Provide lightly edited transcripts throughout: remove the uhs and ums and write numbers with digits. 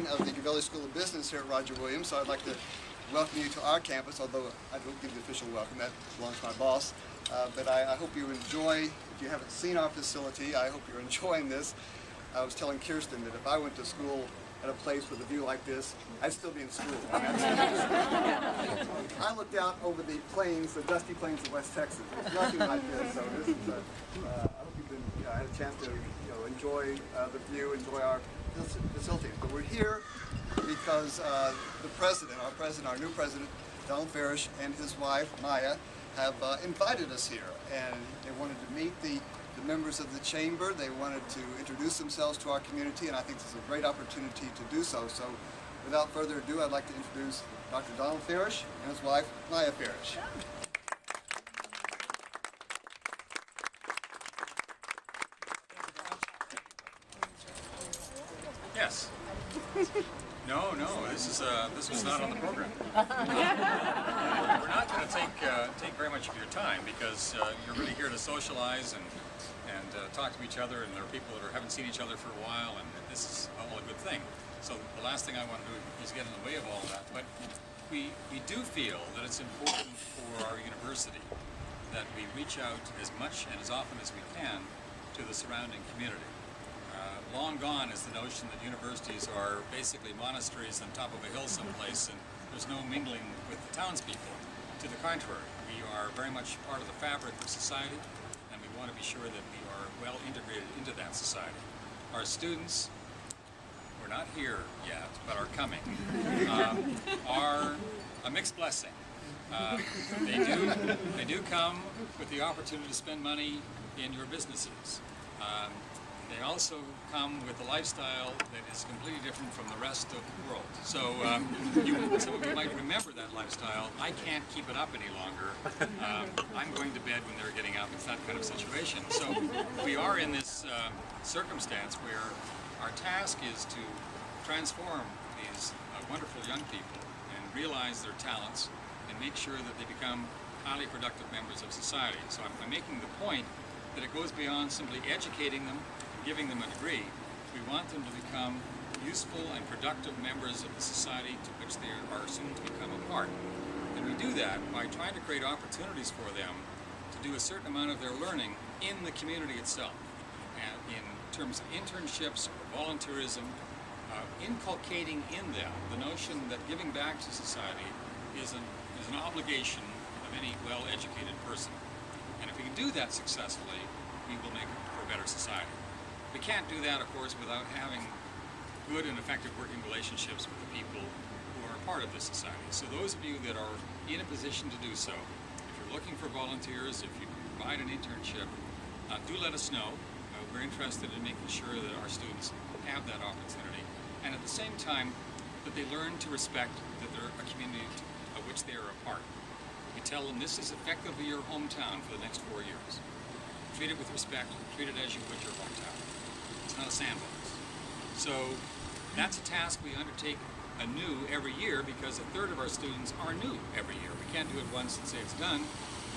Dean of the Valley School of Business here at Roger Williams, so I'd like to welcome you to our campus, although I don't give the official welcome, that belongs to my boss. But I hope you enjoy, if you haven't seen our facility, I hope you're enjoying this. I was telling Kirsten that if I went to school at a place with a view like this, I'd still be in school. I looked out over the plains, the dusty plains of West Texas. It's nothing like this, so this is I hope you've been, had a chance to enjoy the view, enjoy our facilities. But we're here because our new president, Donald Farish, and his wife, Maya, have invited us here, and they wanted to meet the members of the chamber. They wanted to introduce themselves to our community, and I think this is a great opportunity to do so. So without further ado, I'd like to introduce Dr. Donald Farish and his wife, Maya Farish. Yes. No, this was not on the program. We're not going to take very much of your time because you're really here to socialize and talk to each other, and there are people that haven't seen each other for a while, and this is all a good thing. So the last thing I want to do is get in the way of all of that. But we do feel that it's important for our university that we reach out as much and as often as we can to the surrounding community. Long gone is the notion that universities are basically monasteries on top of a hill someplace and there's no mingling with the townspeople. To the contrary, we are very much part of the fabric of society, and we want to be sure that we are well integrated into that society. Our students, we're not here yet, but are coming, are a mixed blessing. They do come with the opportunity to spend money in your businesses. They also come with a lifestyle that is completely different from the rest of the world. So some of you might remember that lifestyle. I can't keep it up any longer. I'm going to bed when they're getting up. It's that kind of situation. So we are in this circumstance where our task is to transform these wonderful young people and realize their talents and make sure that they become highly productive members of society. So I'm making the point that it goes beyond simply educating them, giving them a degree. We want them to become useful and productive members of the society to which they are soon to become a part. And we do that by trying to create opportunities for them to do a certain amount of their learning in the community itself. And in terms of internships or volunteerism, inculcating in them the notion that giving back to society is an obligation of any well-educated person. And if we can do that successfully, we will make it for a better society. We can't do that, of course, without having good and effective working relationships with the people who are a part of this society. So those of you that are in a position to do so, if you're looking for volunteers, if you provide an internship, do let us know. We're interested in making sure that our students have that opportunity, and at the same time that they learn to respect that they're a community of which they are a part. We tell them this is effectively your hometown for the next 4 years. Treat it with respect, treat it as you would your hometown. It's not a sandbox. So that's a task we undertake anew every year because a third of our students are new every year. We can't do it once and say it's done.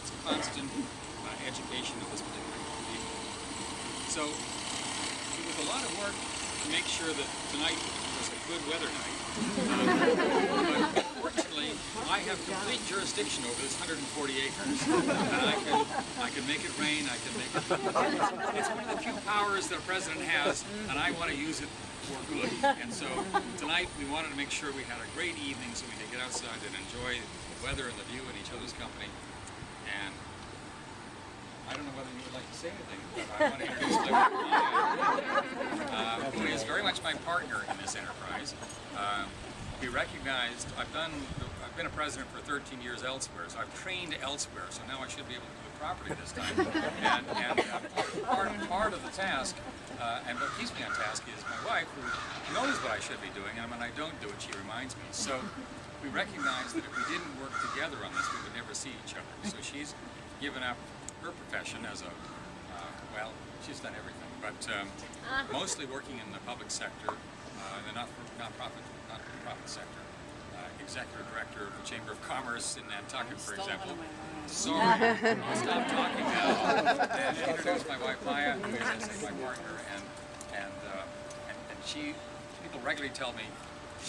It's a constant education of this particular group of people. So it was a lot of work to make sure that tonight was a good weather night. But fortunately, I have complete jurisdiction over this 140 acres, and I can make it rain. I can make it. It's one of the few powers that a president has, and I want to use it for good. And so tonight we wanted to make sure we had a great evening, so we could get outside and enjoy the weather and the view and each other's company. And I don't know whether you would like to say anything, but I want to introduce my wife, Maya, who is very much my partner in this enterprise. We recognized, I've been a president for 13 years elsewhere, so I've trained elsewhere, so now I should be able to do it properly this time. And part of the task, and what keeps me on task, is my wife, who knows what I should be doing, and when I don't do it, she reminds me. So we recognized that if we didn't work together on this, we would never see each other. So she's given up her profession as a, well, she's done everything, but mostly working in the public sector, the not-for-profit sector, executive director of the Chamber of Commerce in Nantucket, for example. Sorry, I'll stop talking now and introduce my wife Maya, who is, as I say, my partner, and people regularly tell me,